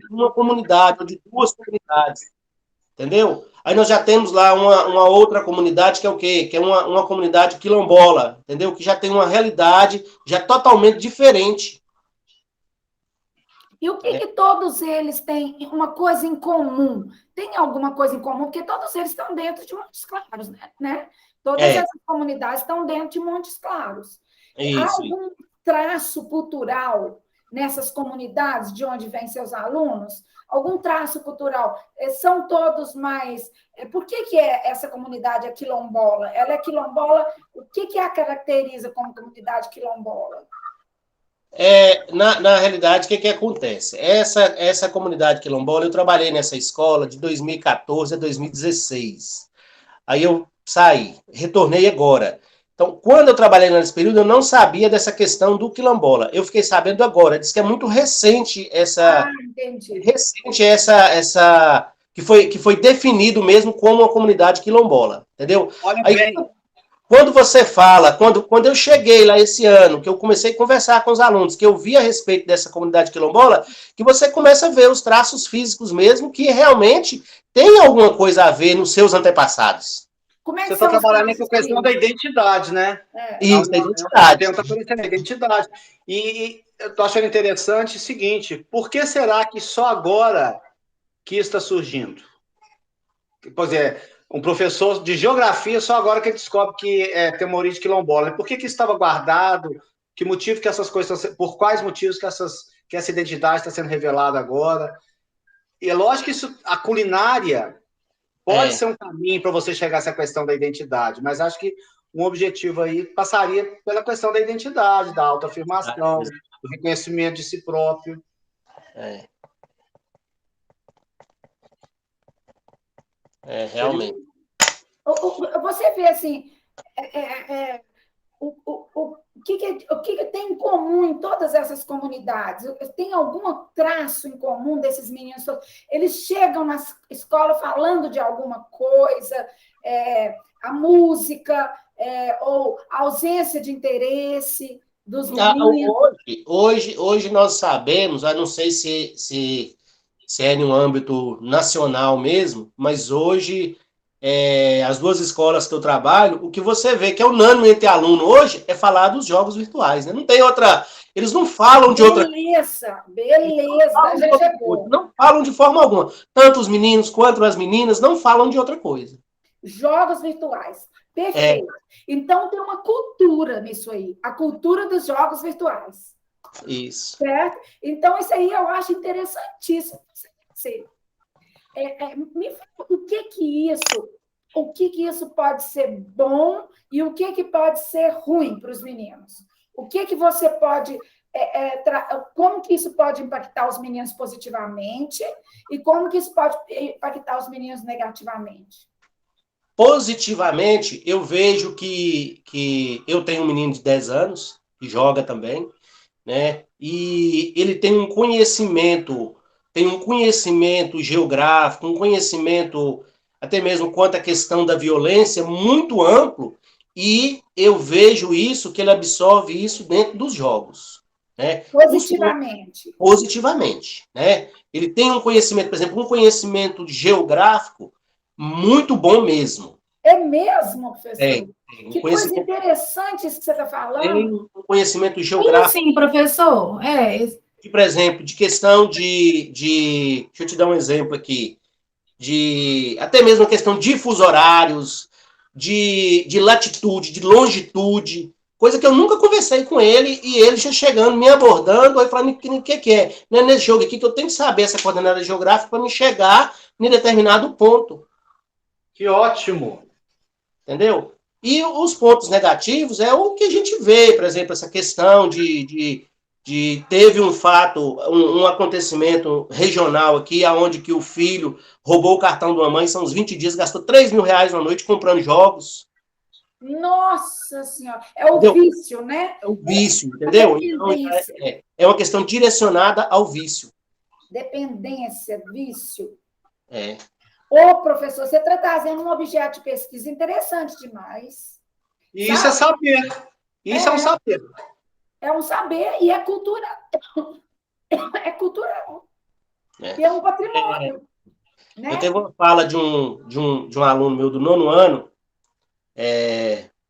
uma comunidade, ou de duas comunidades, entendeu? Aí nós já temos lá uma outra comunidade que é o quê? Que é uma comunidade quilombola, entendeu? Que já tem uma realidade já totalmente diferente. E o que todos eles têm uma coisa em comum? Tem alguma coisa em comum? Porque todos eles estão dentro de Montes Claros, né? Todas É, essas comunidades estão dentro de Montes Claros. Há isso. algum traço cultural nessas comunidades de onde vêm seus alunos? Algum traço cultural? São todos mais... Por que essa comunidade é quilombola? Ela é quilombola... O que a caracteriza como comunidade quilombola? Na realidade, o que acontece? Essa comunidade quilombola, eu trabalhei nessa escola de 2014 a 2016. Aí eu saí, retornei agora. Então, quando eu trabalhei nesse período, eu não sabia dessa questão do quilombola. Eu fiquei sabendo agora. Diz que é muito recente Entendi. que foi definido mesmo como uma comunidade quilombola, entendeu? Olha Aí, bem, quando você fala, quando eu cheguei lá esse ano, que eu comecei a conversar com os alunos, que eu vi a respeito dessa comunidade quilombola, que você começa a ver os traços físicos mesmo, que realmente tem alguma coisa a ver nos seus antepassados. Como é você que está são os trabalhando com a traços questão da físicos? identidade, né? Isso, a O identidade. tema está aparecendo, a identidade. E eu estou achando interessante o seguinte, por que será que só agora que isso está surgindo? Pois é, um professor de geografia, só agora que ele descobre que tem uma origem quilombola. Por que isso estava guardado? Que motivo que essas coisas, por quais motivos que essa identidade está sendo revelada agora? E é lógico que a culinária pode ser um caminho para você chegar a essa questão da identidade, mas acho que um objetivo aí passaria pela questão da identidade, da autoafirmação, do reconhecimento de si próprio. Realmente. Você vê assim, o que tem em comum em todas essas comunidades? Tem algum traço em comum desses meninos? Eles chegam na escola falando de alguma coisa, a música, ou a ausência de interesse dos meninos? Hoje nós sabemos, eu não sei se é no âmbito nacional mesmo, mas hoje as duas escolas que eu trabalho, o que você vê que é unânime entre aluno hoje é falar dos jogos virtuais, né? Não tem outra. Eles não falam de outra Beleza, beleza, já chegou. não falam de forma alguma. Tanto os meninos quanto as meninas não falam de outra coisa. Jogos virtuais. Perfeito. Então, tem uma cultura nisso aí. A cultura dos jogos virtuais. Isso. Certo? Então, isso aí eu acho interessantíssimo. Me fala o que isso pode ser bom e o que pode ser ruim para os meninos. O que você pode... como que isso pode impactar os meninos positivamente e como que isso pode impactar os meninos negativamente? Positivamente, eu vejo que eu tenho um menino de 10 anos, que joga também, né? E ele tem um conhecimento geográfico, um conhecimento até mesmo quanto à questão da violência muito amplo, e eu vejo isso, que ele absorve isso dentro dos jogos, né? Positivamente, né? Ele tem um conhecimento, por exemplo, um conhecimento geográfico muito bom mesmo. É mesmo, professor? Que coisa interessante isso que você está falando. Tem um conhecimento geográfico. Sim, professor. Por exemplo, de questão deixa eu te dar um exemplo aqui. Até mesmo a questão de fuso horários, de latitude, de longitude, coisa que eu nunca conversei com ele, e ele já chegando, me abordando, aí falando o que é. Não é nesse jogo aqui que eu tenho que saber essa coordenada geográfica para me chegar em determinado ponto. Que ótimo! Entendeu? E os pontos negativos é o que a gente vê, por exemplo, essa questão teve um fato, um acontecimento regional aqui, onde que o filho roubou o cartão de uma mãe, são uns 20 dias, gastou 3 mil reais na noite comprando jogos. Nossa Senhora! É o entendeu? Vício, né? É o vício, entendeu? Então, é uma questão direcionada ao vício. Dependência, vício. Ô, professor, você está trazendo um objeto de pesquisa interessante demais. E isso é saber. Isso é um saber. É um saber e é cultural. É cultural. né? E é um patrimônio, né? Eu teve uma fala de um aluno meu do 9º ano,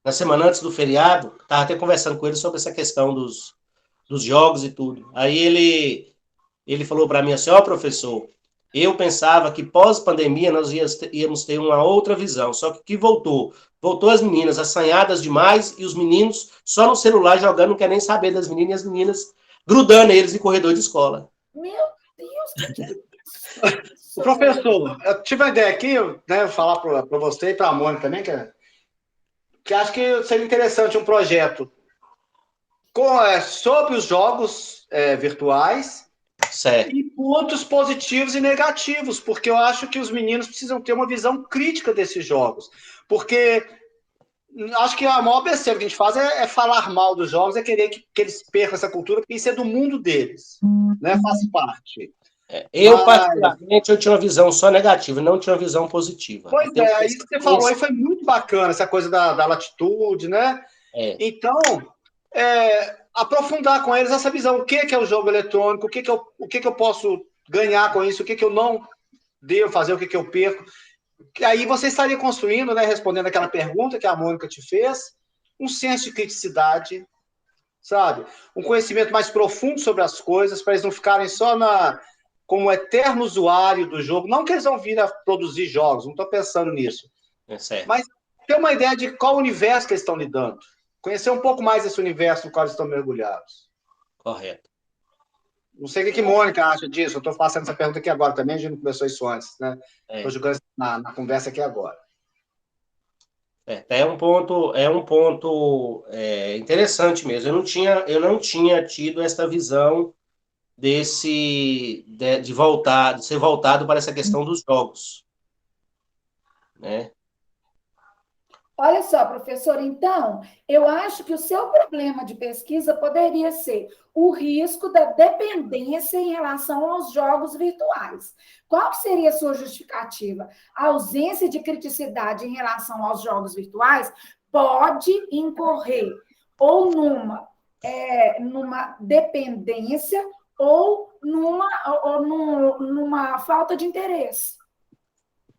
na semana antes do feriado, estava até conversando com ele sobre essa questão dos jogos e tudo. Aí ele falou para mim assim, professor, eu pensava que pós-pandemia nós íamos ter uma outra visão, só que voltou as meninas assanhadas demais e os meninos só no celular jogando, não quer nem saber das meninas, e as meninas grudando eles em corredor de escola. Meu Deus, que O professor, eu tive uma ideia aqui, né, vou falar para você e para a Mônica também, que acho que seria interessante um projeto sobre os jogos virtuais, certo, e pontos positivos e negativos, porque eu acho que os meninos precisam ter uma visão crítica desses jogos. Porque acho que a maior besteira que a gente faz é falar mal dos jogos, é querer que eles percam essa cultura, porque isso é do mundo deles, né? Faz parte. Particularmente, eu tinha uma visão só negativa, não tinha uma visão positiva. Pois é, isso que você falou aí foi muito bacana, essa coisa da latitude, né? Então, aprofundar com eles essa visão, o que é o jogo eletrônico, o que eu posso ganhar com isso, o que eu não devo fazer, o que eu perco. Que aí você estaria construindo, né, respondendo aquela pergunta que a Mônica te fez, um senso de criticidade, sabe? Um conhecimento mais profundo sobre as coisas, para eles não ficarem só como eterno usuário do jogo. Não que eles vão vir a produzir jogos, não estou pensando nisso. Mas ter uma ideia de qual universo que eles estão lidando. Conhecer um pouco mais desse universo no qual eles estão mergulhados. Correto. Não sei o que Mônica acha disso. Eu estou fazendo essa pergunta aqui agora também, a gente não começou isso antes, né? Estou jogando na conversa aqui agora. É um ponto interessante mesmo. Eu não tinha tido essa visão de ser voltado para essa questão dos jogos, né? Olha só, professor, então, eu acho que o seu problema de pesquisa poderia ser o risco da dependência em relação aos jogos virtuais. Qual seria a sua justificativa? A ausência de criticidade em relação aos jogos virtuais pode incorrer ou numa dependência ou numa falta de interesse.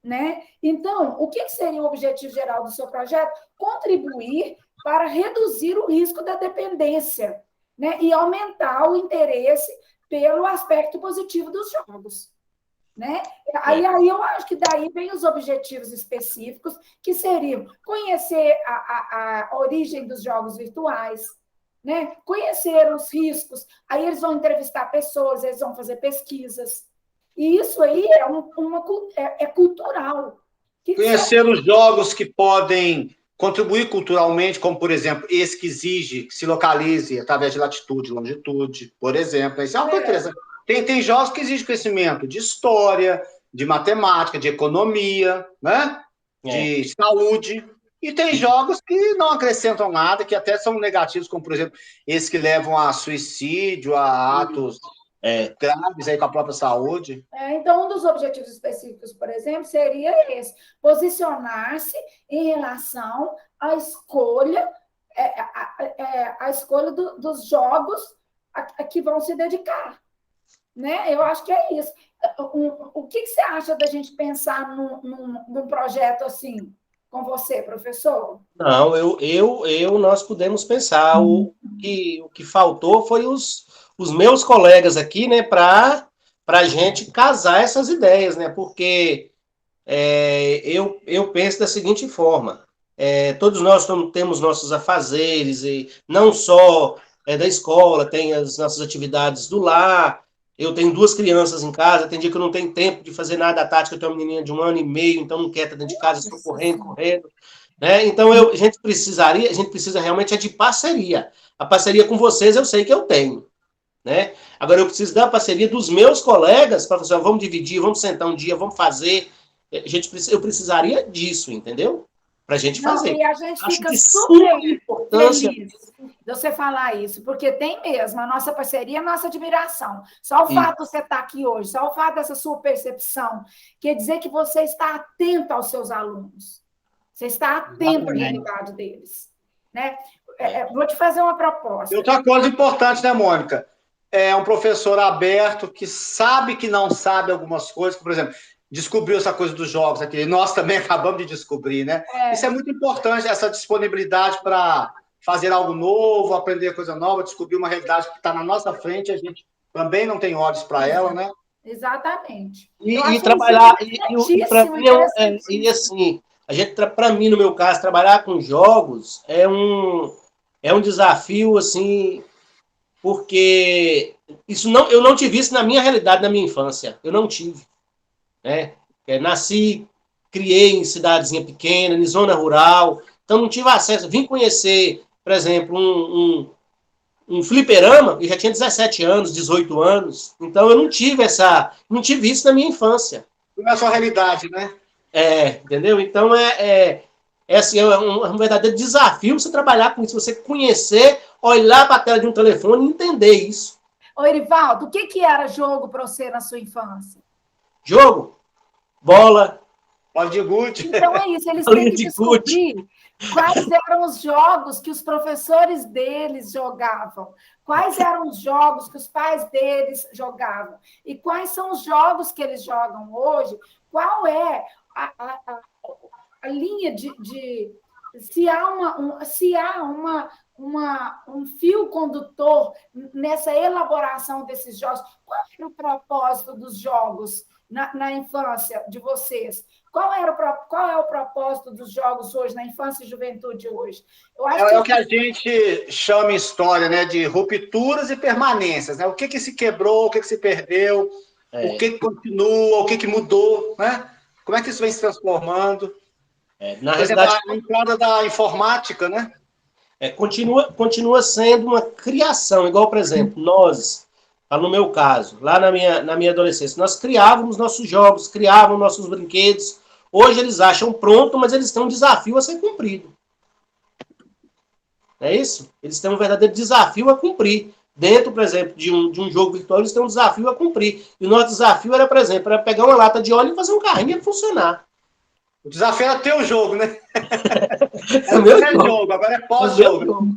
Né? Então, o que seria o objetivo geral do seu projeto? Contribuir para reduzir o risco da dependência, né? E aumentar o interesse pelo aspecto positivo dos jogos. Né? Aí eu acho que daí vem os objetivos específicos, que seriam conhecer a origem dos jogos virtuais, né? Conhecer os riscos, aí eles vão entrevistar pessoas, eles vão fazer pesquisas. E isso aí é cultural. Conhecer os jogos que podem contribuir culturalmente, como, por exemplo, esse que exige que se localize através de latitude, longitude, por exemplo. Isso é uma coisa interessante. Tem jogos que exigem conhecimento de história, de matemática, de economia, né? De saúde. E tem jogos que não acrescentam nada, que até são negativos, como, por exemplo, esses que levam a suicídio, a atos graves aí com a própria saúde. Então, um dos objetivos específicos, por exemplo, seria esse: posicionar-se em relação à escolha, dos jogos a que vão se dedicar. Né? Eu acho que é isso. O que você acha da gente pensar num projeto assim com você, professor? Não, nós podemos pensar. O que faltou foi os meus colegas aqui, né, para a gente casar essas ideias, né? Porque eu penso da seguinte forma: todos nós temos nossos afazeres, e não só da escola, tem as nossas atividades do lar. Eu tenho 2 crianças em casa, tem dia que eu não tenho tempo de fazer nada à tarde, que eu tenho uma menininha de 1 ano e meio, então não quer estar dentro de casa, estou correndo. Né? Então, a gente precisa realmente de parceria. A parceria com vocês eu sei que eu tenho. Né? Agora, eu preciso da parceria dos meus colegas para falar, vamos dividir, vamos sentar um dia, vamos fazer. Eu precisaria disso, entendeu? Para a gente fazer. E a gente fica super feliz de você falar isso, porque tem mesmo a nossa parceria, a nossa admiração. Só o fato de você estar aqui hoje, só o fato dessa sua percepção, quer dizer que você está atento aos seus alunos. Você está atento à realidade deles. Né? Vou te fazer uma proposta. E outra coisa importante, né, Mônica? é um professor aberto que sabe que não sabe algumas coisas, por exemplo, descobriu essa coisa dos jogos aqui, nós também acabamos de descobrir, né? Isso é muito importante, essa disponibilidade para fazer algo novo, aprender coisa nova, descobrir uma realidade que está na nossa frente, a gente também não tem olhos para ela, né? Exatamente. E trabalhar, e para mim, e assim, a gente, para mim, no meu caso, trabalhar com jogos é um desafio, assim, porque eu não tive isso na minha realidade, na minha infância. Eu não tive, né? Nasci, criei em cidadezinha pequena, em zona rural, então não tive acesso. Vim conhecer, por exemplo, um fliperama, eu já tinha 17 anos, 18 anos, então eu não tive isso na minha infância. Não é a sua realidade, né? Entendeu? Então assim, é um verdadeiro desafio você trabalhar com isso, você conhecer, olhar para a tela de um telefone e entender isso. Ô, Erivaldo, o que era jogo para você na sua infância? Jogo, bola. Bola de gude. Então é isso, eles têm que descobrir quais eram os jogos que os professores deles jogavam, quais eram os jogos que os pais deles jogavam, e quais são os jogos que eles jogam hoje, qual é a linha de se há um fio condutor nessa elaboração desses jogos. Qual era o propósito dos jogos na infância de vocês? Qual é o propósito dos jogos hoje, na infância e juventude hoje? Eu acho é o que a gente chama em história, né, de rupturas e permanências, né? O que se quebrou, o que se perdeu, o que continua, o que mudou, né? Como é que isso vem se transformando? Na realidade, a entrada da informática, né? Continua sendo uma criação, igual, por exemplo, nós, no meu caso, lá na minha adolescência, nós criávamos nossos jogos, criávamos nossos brinquedos. Hoje eles acham pronto, mas eles têm um desafio a ser cumprido. Não é isso? Eles têm um verdadeiro desafio a cumprir. Dentro, por exemplo, de um jogo virtual, eles têm um desafio a cumprir. E o nosso desafio era, por exemplo, pegar uma lata de óleo e fazer um carrinho e funcionar. O desafio era ter o jogo, né? Era jogo, agora é pós-jogo.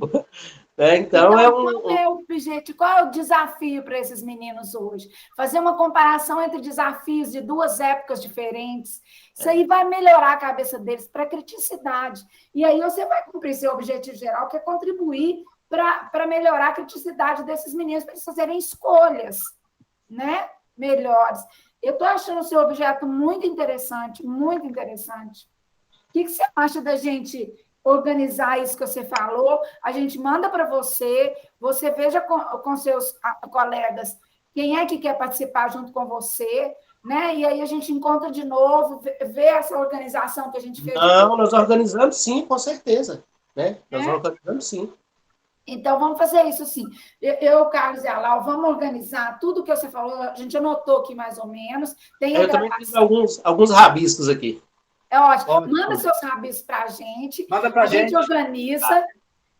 Então qual é o objetivo, qual é o desafio para esses meninos hoje? Fazer uma comparação entre desafios de duas épocas diferentes. Isso aí vai melhorar a cabeça deles para a criticidade. E aí você vai cumprir seu objetivo geral, que é contribuir para melhorar a criticidade desses meninos, para eles fazerem escolhas, né, melhores. Eu estou achando o seu objeto muito interessante, muito interessante. O que você acha da gente organizar isso que você falou? A gente manda para você, você veja com seus colegas quem é que quer participar junto com você, né? E aí a gente encontra de novo, vê essa organização que a gente fez. Não, nós organizamos sim, com certeza. Né? Nós organizamos sim. Então, vamos fazer isso sim. Eu, Carlos e Alau, vamos organizar tudo que você falou, a gente anotou aqui mais ou menos. Eu também fiz alguns rabiscos aqui. É ótimo. Manda seus rabiscos para a gente. Manda para a gente. Organiza,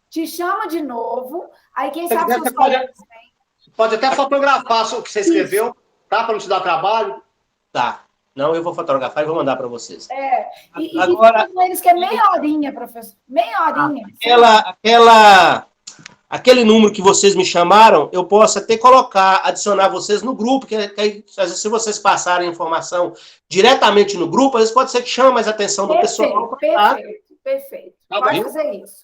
te chama de novo. Aí, quem sabe seus colegas vêm. Pode até fotografar o que você escreveu, tá? Para não te dar trabalho. Tá. Não, eu vou fotografar e vou mandar para vocês. Agora, eles que é meia horinha, professor. Meia horinha. Aquele número que vocês me chamaram, eu posso até adicionar vocês no grupo, que aí, às vezes, se vocês passarem a informação diretamente no grupo, às vezes pode ser que chame mais a atenção do pessoal. Perfeito. Pode fazer isso.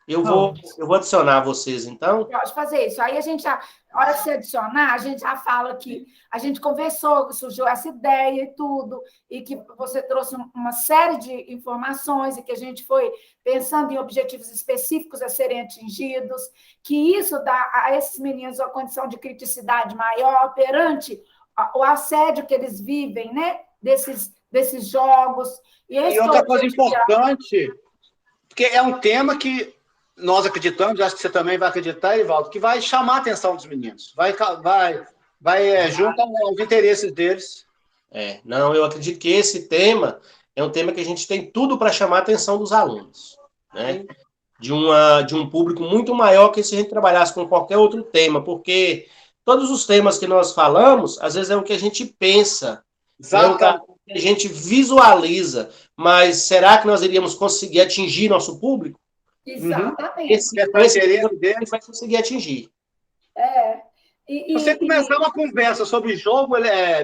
Eu vou adicionar vocês, então. Pode fazer isso. Aí a gente já, na hora que você adicionar, a gente já fala que a gente conversou, surgiu essa ideia e tudo, e que você trouxe uma série de informações e que a gente foi pensando em objetivos específicos a serem atingidos, que isso dá a esses meninos uma condição de criticidade maior perante o assédio que eles vivem, né? Desses jogos. E outra coisa importante, porque é um tema que nós acreditamos, acho que você também vai acreditar, Erivaldo, que vai chamar a atenção dos meninos, vai junto aos interesses deles. Não, eu acredito que esse tema é um tema que a gente tem tudo para chamar a atenção dos alunos, né? De um público muito maior que se a gente trabalhasse com qualquer outro tema, porque todos os temas que nós falamos, às vezes é o que a gente pensa, é o que a gente visualiza, mas será que nós iríamos conseguir atingir nosso público? Exatamente. Esse interesse dele vai conseguir atingir. Se você começar uma conversa sobre jogo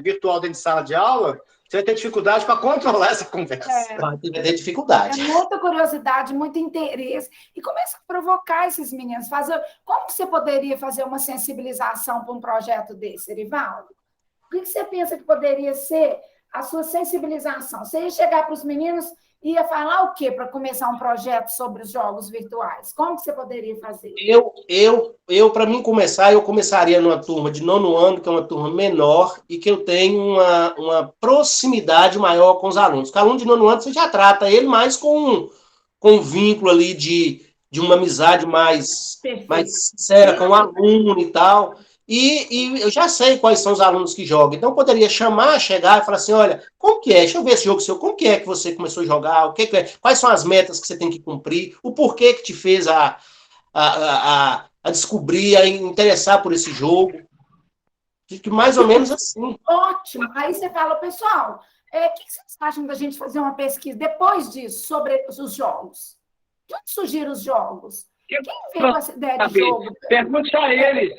virtual dentro de sala de aula, você vai ter dificuldade para controlar essa conversa. Vai ter dificuldade. É muita curiosidade, muito interesse. E começa a provocar esses meninos. Como você poderia fazer uma sensibilização para um projeto desse, Erivaldo? O que você pensa que poderia ser a sua sensibilização? Você ia chegar para os meninos e ia falar o quê para começar um projeto sobre os jogos virtuais? Como que você poderia fazer? Para mim começar, eu começaria numa turma de 9º ano, que é uma turma menor, e que eu tenho uma proximidade maior com os alunos. Porque aluno de 9º ano, você já trata ele mais com um vínculo ali de uma amizade mais sincera com o aluno e tal. E eu já sei quais são os alunos que jogam. Então, eu poderia chegar e falar assim, olha, como que é? Deixa eu ver esse jogo seu. Como que é que você começou a jogar? O que é? Quais são as metas que você tem que cumprir? O porquê que te fez a descobrir, a interessar por esse jogo? Que mais ou menos assim. Ótimo. Aí você fala, pessoal, o que vocês acham da gente fazer uma pesquisa depois disso sobre os jogos? De onde surgiram os jogos? Quem veio com essa ideia de jogo? Pergunte a eles.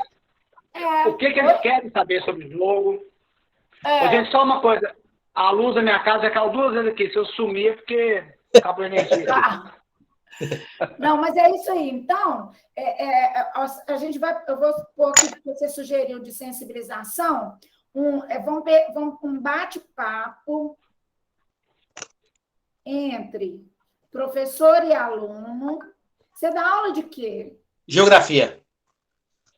O que eles querem saber sobre o jogo. Gente, só uma coisa. A luz da minha casa caiu 2 vezes aqui. Se eu sumir, é porque acabou a energia. Não, mas é isso aí. Então, a gente eu vou pôr aqui que você sugeriu de sensibilização, um bate-papo entre professor e aluno. Você dá aula de quê? Geografia.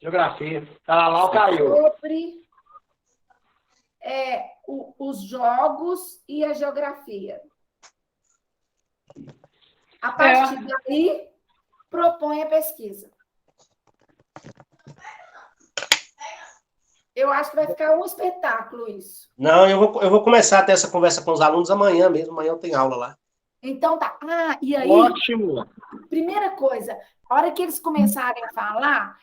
Geografia. Lá o caiu. Sobre os jogos e a geografia. A partir daí, propõe a pesquisa. Eu acho que vai ficar um espetáculo isso. Não, eu vou começar a ter essa conversa com os alunos amanhã mesmo. Amanhã eu tenho aula lá. Então tá. E aí... Ótimo! Primeira coisa, a hora que eles começarem a falar,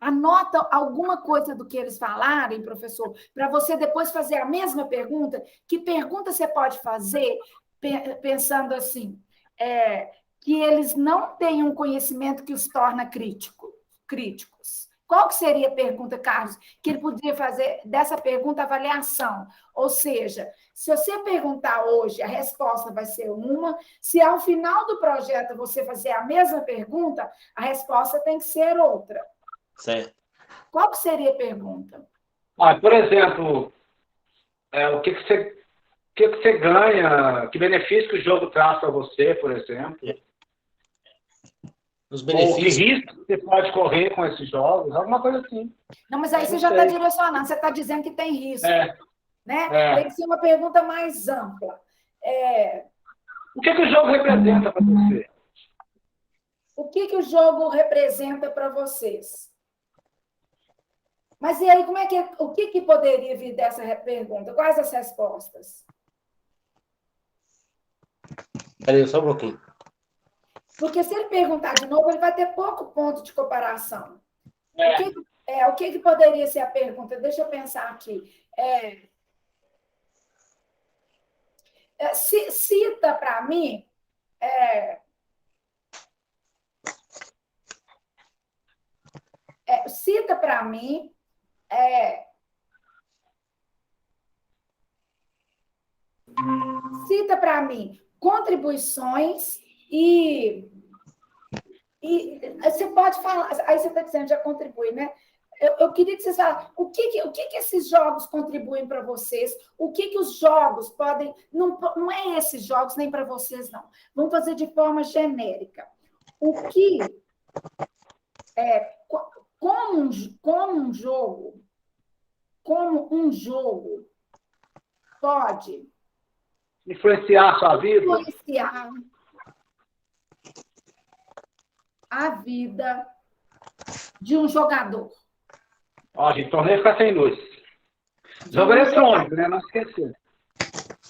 anota alguma coisa do que eles falarem, professor, para você depois fazer a mesma pergunta. Que pergunta você pode fazer pensando assim, que eles não têm um conhecimento que os torna críticos? Qual que seria a pergunta, Carlos, que ele poderia fazer dessa pergunta avaliação? Ou seja, se você perguntar hoje, a resposta vai ser uma. Se ao final do projeto você fazer a mesma pergunta, a resposta tem que ser outra. Certo. Qual que seria a pergunta? Por exemplo, o que você ganha, que benefício que o jogo traz para você, por exemplo? Os benefícios. Ou que risco você pode correr com esses jogos, alguma coisa assim. Não, mas aí você já está direcionando, você está dizendo que tem risco. Né? Tem que ser uma pergunta mais ampla. O que o jogo representa para você? O que o jogo representa para vocês? Mas e aí, o que poderia vir dessa pergunta? Quais as respostas? Peraí, só um pouquinho. Porque se ele perguntar de novo, ele vai ter pouco ponto de comparação. O que poderia ser a pergunta? Deixa eu pensar aqui. Cita para mim... cita para mim contribuições e você pode falar, aí você está dizendo já contribui, né? Eu queria que vocês falassem o que esses jogos contribuem para vocês, o que os jogos podem... Não é esses jogos nem para vocês, não. Vamos fazer de forma genérica. Como um jogo pode influenciar a sua vida? Influenciar a vida de um jogador. Gente, torneio fica sem luz. Jogo eletrônico, né? Não esquecer.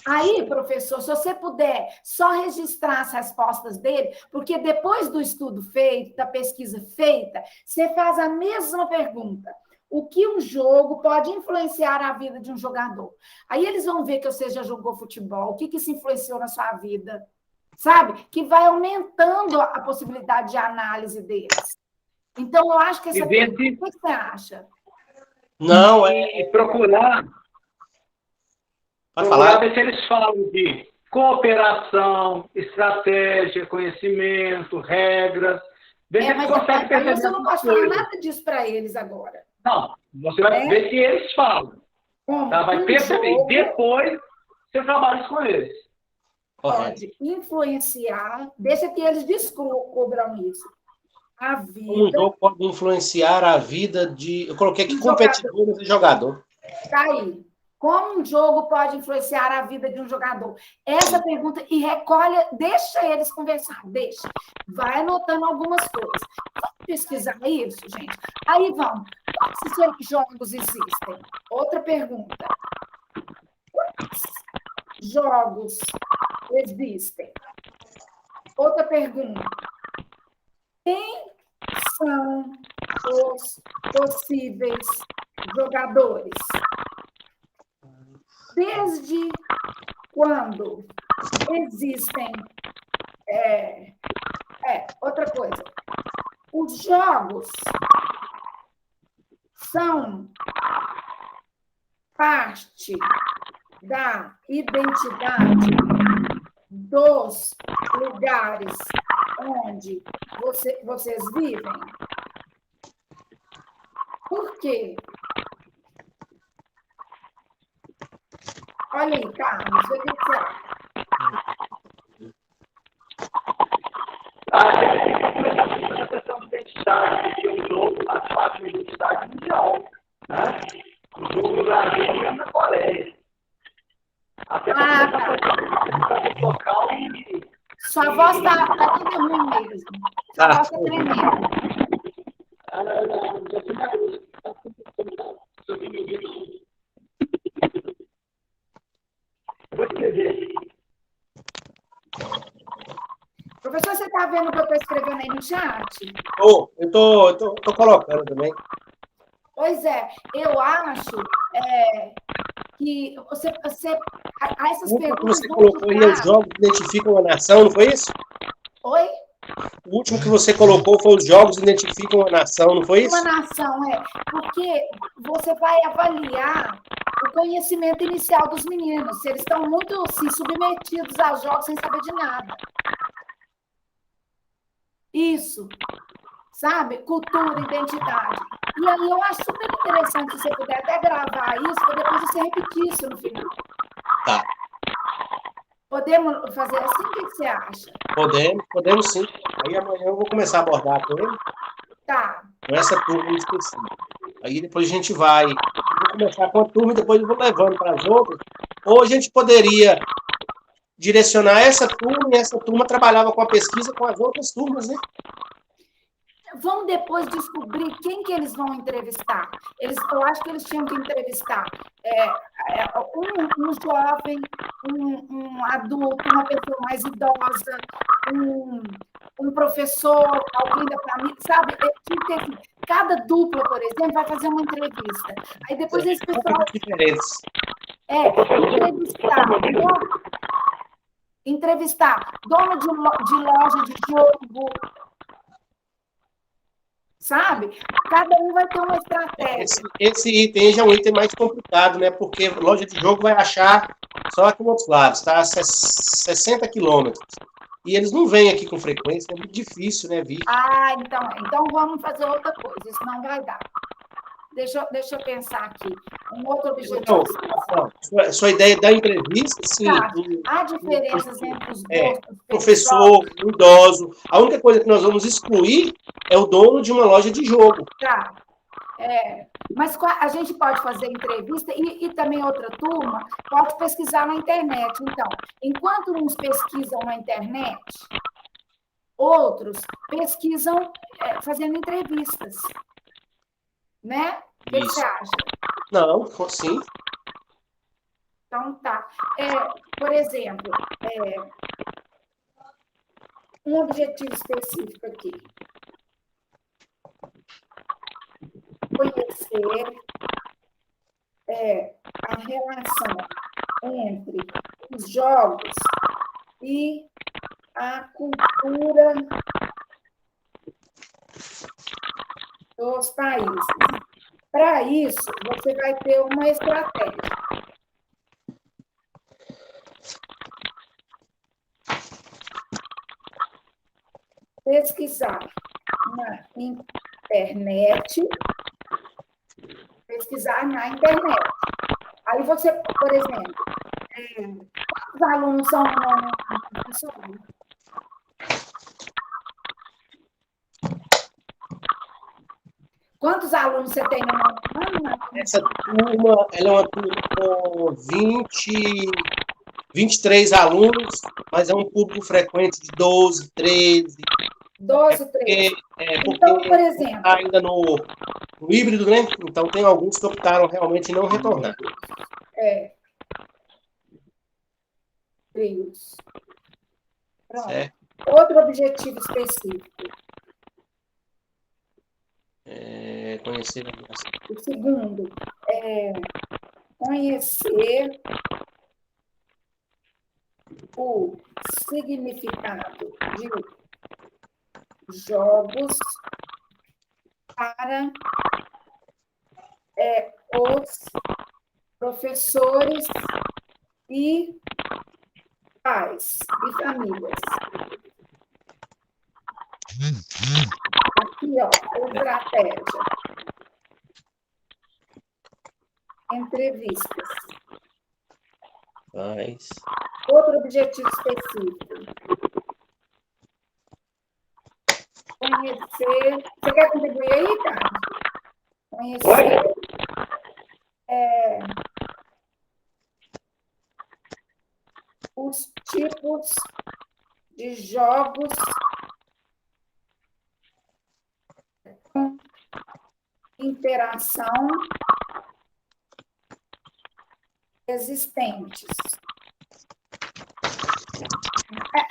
Aí, professor, se você puder só registrar as respostas dele, porque depois do estudo feito, da pesquisa feita, você faz a mesma pergunta. O que um jogo pode influenciar a vida de um jogador? Aí eles vão ver que você já jogou futebol, o que isso influenciou na sua vida, sabe? Que vai aumentando a possibilidade de análise deles. Então, eu acho que essa E ver pergunta, o que você acha? Não, e procurar Pode falar. ver se eles falam de cooperação, estratégia, conhecimento, regras. Ver se eles Mas conseguem aí perceber você não essas pode falar coisas. nada disso para eles agora. Não, você vai ver se eles falam. Como Tá? Vai perceber. jogo, E depois você trabalha com eles. pode influenciar, deixa que eles descubram isso. A Como um vida. jogo pode influenciar a vida de. Eu coloquei aqui Um competidores e jogador. Tá aí. Como um jogo pode influenciar a vida de um jogador? Essa pergunta, e recolhe, deixa eles conversar, deixa. Vai anotando algumas coisas. Vamos pesquisar isso, gente? Aí vamos. Quantos jogos existem? Outra pergunta. Quantos jogos existem? Outra pergunta. Quem são os possíveis jogadores? Desde quando existem... outra coisa. Os jogos são parte da identidade dos lugares onde vocês vivem? Por quê? Olha aí, Carlos, o que você acha? A questão de identidade, porque o jogo faz parte da identidade mundial. Né? O jogo no Brasil é na Coreia. Até porque local e... Sua voz está tudo ruim mesmo. Sua voz está tremendo. Professor, você está vendo o que eu estou escrevendo aí no chat? Eu estou colocando também. Pois é, eu acho que essas perguntas Você vão colocou aí, os jogos identificam a nação, não foi isso? Oi? O último que você colocou foi os jogos identificam a nação, não foi isso? Uma nação, porque você vai avaliar o conhecimento inicial dos meninos, se eles estão muito submetidos a jogos sem saber de nada. Isso, sabe? Cultura, identidade. E aí eu acho super interessante se você puder até gravar isso, para depois você repetir isso no final. Tá. Podemos fazer assim? O que você acha? Podemos sim. Aí amanhã eu vou começar a abordar com ele. Tá. Com essa turma específica. Aí depois a gente vai. Vou começar com a turma e depois eu vou levando para as outras. Ou a gente poderia direcionar essa turma e essa turma trabalhava com a pesquisa com as outras turmas, né? Vão depois descobrir quem que eles vão entrevistar. Eu acho que eles tinham que entrevistar um jovem, um adulto, uma pessoa mais idosa, um professor, alguém da família, sabe? Cada dupla, por exemplo, vai fazer uma entrevista. Aí depois esse pessoal... Entrevistar dono de loja de jogo, sabe? Cada um vai ter uma estratégia. Esse item já é um item mais complicado, né? Porque loja de jogo vai achar só aqui em outros lados, tá? 60 quilômetros. E eles não vêm aqui com frequência, é muito difícil, né, vir. Então vamos fazer outra coisa, isso não vai dar. Deixa eu pensar aqui. Um outro objetivo. Sua ideia da entrevista, sim. Tá. Há diferenças entre os gostos. Professor, idoso. A única coisa que nós vamos excluir é o dono de uma loja de jogo. Tá. Mas a gente pode fazer entrevista e também outra turma pode pesquisar na internet. Então, enquanto uns pesquisam na internet, outros pesquisam fazendo entrevistas. Né? O que você acha? Não, sim. Então, tá. Por exemplo, um objetivo específico aqui. Conhecer a relação entre os jogos e a cultura dos países. Para isso, você vai ter uma estratégia. Pesquisar na internet. Pesquisar na internet. Aí você, por exemplo, quantos alunos são no professor? Quantos alunos você tem no ano? Essa turma, ela é uma turma com 23 alunos, mas é um público frequente de 12, 13. 12, 13. Porque Então, por exemplo, está ainda no híbrido, né? Então, tem alguns que optaram realmente em não retornar. trios. Pronto. Certo? Outro objetivo específico. Conhecer a relação. O segundo é conhecer o significado de jogos para os professores e pais e famílias. Aqui, ó, estratégia. Entrevistas. Mas... Outro objetivo específico. Conhecer. Você quer contribuir aí, Carlos? Conhecer. Os tipos de jogos com interação existentes.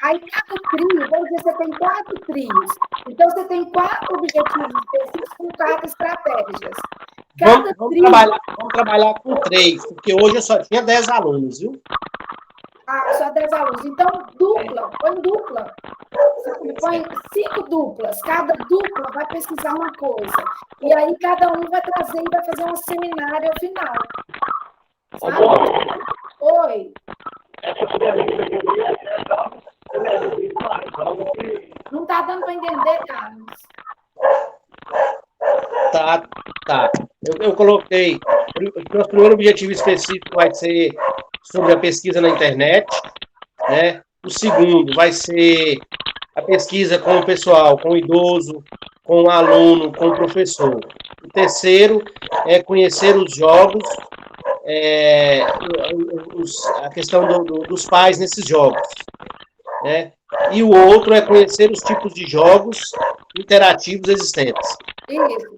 Aí, cada trio, vamos dizer, você tem 4 trios. Então, você tem 4 objetivos específicos com 4 estratégias. Vamos trabalhar com 3, porque hoje eu só tinha 10 alunos, viu? Só 10 alunos. Então, dupla, põe dupla. Põe 5 duplas. Cada dupla vai pesquisar uma coisa. E aí, cada um vai trazer e vai fazer um seminário ao final. Sabe? Oi. Não está dando para entender, Carlos. Tá. Eu coloquei. O primeiro objetivo específico vai ser sobre a pesquisa na internet, né? O segundo vai ser a pesquisa com o pessoal, com o idoso, com o aluno, com o professor. O terceiro é conhecer os jogos, a questão dos pais nesses jogos, né? E o outro é conhecer os tipos de jogos interativos existentes. Isso.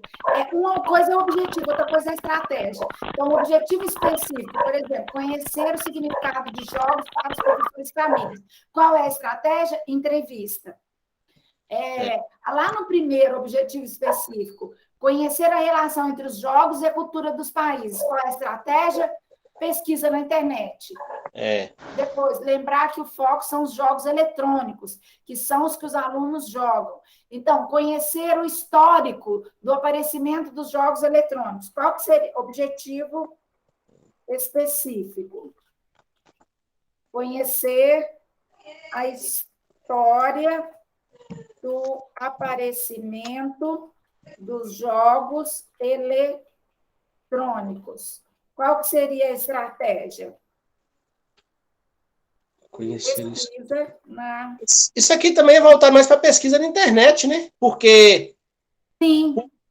Uma coisa é o objetivo, outra coisa é a estratégia. Então, o objetivo específico, por exemplo, conhecer o significado de jogos para os professores e famílias. Qual é a estratégia? Entrevista. Lá no primeiro objetivo específico, conhecer a relação entre os jogos e a cultura dos países. Qual é a estratégia? Pesquisa na internet. Depois, lembrar que o foco são os jogos eletrônicos, que são os que os alunos jogam. Então, conhecer o histórico do aparecimento dos jogos eletrônicos. Qual que seria o objetivo específico? Conhecer a história do aparecimento dos jogos eletrônicos. Qual que seria a estratégia? Pesquisa na... Isso aqui também é voltar mais para pesquisa na internet, né? Porque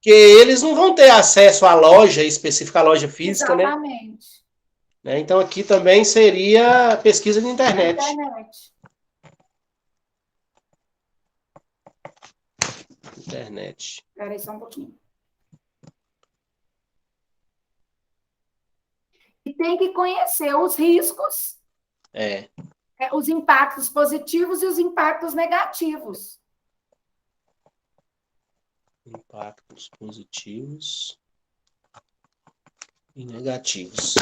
eles não vão ter acesso à loja específica, à loja física, Exatamente. Né? Então, aqui também seria pesquisa na internet. Internet. Espera aí só um pouquinho. E tem que conhecer os riscos, os impactos positivos e os impactos negativos. Impactos positivos e negativos.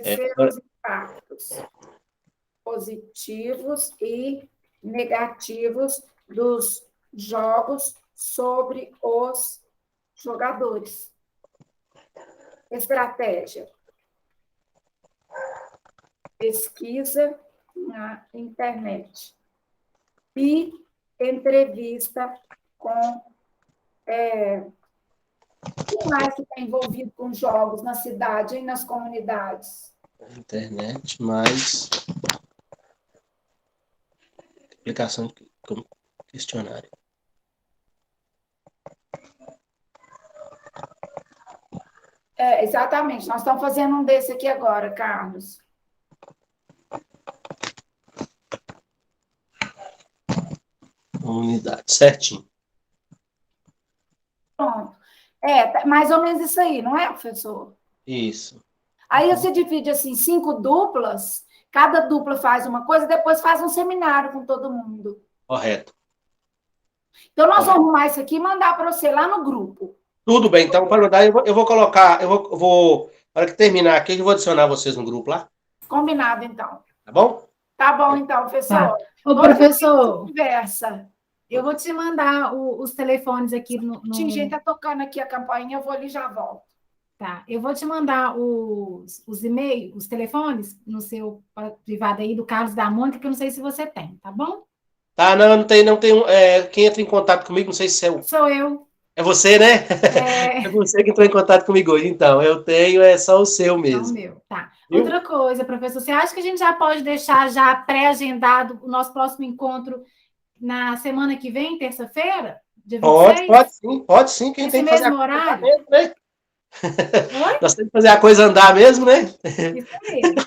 Conhecer os impactos positivos e negativos dos jogos sobre os jogadores. Estratégia. Pesquisa na internet. E entrevista com quem mais que está envolvido com jogos na cidade e nas comunidades? Internet, mais aplicação como questionário. Exatamente. Nós estamos fazendo um desse aqui agora, Carlos. Comunidade, certinho. Pronto. Mais ou menos isso aí, não é, professor? Isso. Aí você divide, assim, 5 duplas, cada dupla faz uma coisa, depois faz um seminário com todo mundo. Correto. Então, nós vamos arrumar isso aqui e mandar para você lá no grupo. Tudo bem, então, para mandar, eu vou colocar, na hora que terminar aqui, eu vou adicionar vocês no grupo lá. Combinado, então. Tá bom? Tá bom, então, professor. Tá. Ô, professor, Conversa. eu vou te mandar os telefones aqui no... Tinha gente tá tocando aqui a campainha, eu vou ali e já volto. Tá, eu vou te mandar os e-mails, os telefones no seu privado aí do Carlos da Mônica, que eu não sei se você tem, tá bom? Tá, não tem, quem entra em contato comigo, não sei se Sou eu. é você, né? É você que entrou em contato comigo hoje, então, eu tenho, é só o seu mesmo. Não, meu, tá. Viu? Outra coisa, professor, você acha que a gente já pode deixar já pré-agendado o nosso próximo encontro na semana que vem, terça-feira? Dia 26? Pode sim, quem Esse tem que fazer mesmo a coisa horário? mesmo, né? Oi? Nós temos que fazer a coisa andar mesmo, né? Isso mesmo.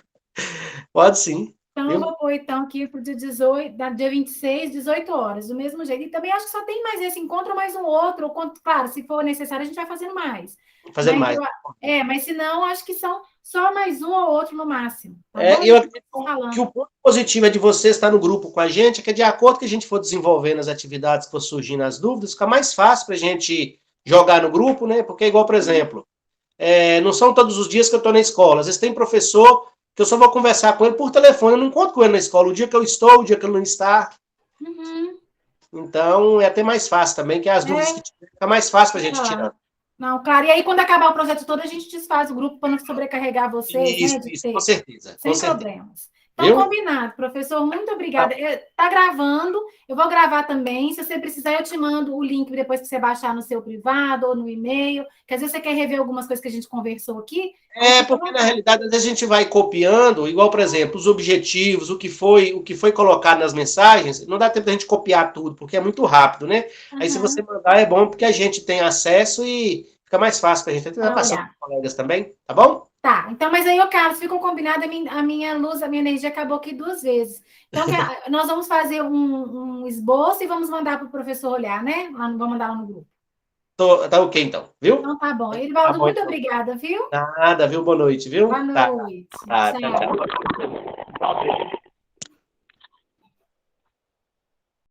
Pode sim. Então, Viu? eu vou pôr, então, aqui para o dia 18, dia 26, 18 horas, do mesmo jeito. E também acho que só tem mais esse encontro, mais um outro. Ou, claro, se for necessário, a gente vai fazendo mais. Fazer Mas mais. mas se não, acho que são só mais um ou outro no máximo. Tá bom? Eu acredito que o ponto positivo é de você estar no grupo com a gente, é que de acordo que a gente for desenvolvendo as atividades que for surgindo as dúvidas, fica mais fácil para a gente jogar no grupo, né? Porque, igual, por exemplo, não são todos os dias que eu estou na escola. Às vezes tem professor que eu só vou conversar com ele por telefone, eu não encontro com ele na escola, o dia que eu estou, o dia que ele não está. Uhum. Então, é até mais fácil também, que as dúvidas que tiver, fica mais fácil para a gente tirar. Não, claro. E aí, quando acabar o projeto todo, a gente desfaz o grupo para não sobrecarregar vocês, Isso, né? com certeza. Sem Com certeza. problemas. Então, Viu? combinado, professor. Muito obrigada. Tá gravando, eu vou gravar também. Se você precisar, eu te mando o link depois que você baixar no seu privado ou no e-mail. Quer dizer, você quer rever algumas coisas que a gente conversou aqui? Porque na realidade, às vezes a gente vai copiando, igual, por exemplo, os objetivos, o que foi colocado nas mensagens, não dá tempo da gente copiar tudo, porque é muito rápido, né? Uhum. Aí, se você mandar, é bom porque a gente tem acesso e fica mais fácil para a gente. Vai passar para os colegas também, tá bom? Tá, então, mas aí, Carlos, ficou combinado, a minha luz, a minha energia acabou aqui 2 vezes. Então, nós vamos fazer um esboço e vamos mandar para o professor olhar, né? Vamos mandar lá no grupo. Tá ok, então, viu? Então, tá bom. Edivaldo, muito obrigada, viu? Nada, viu? Boa noite, viu? Boa noite. Tá, tchau. Talvez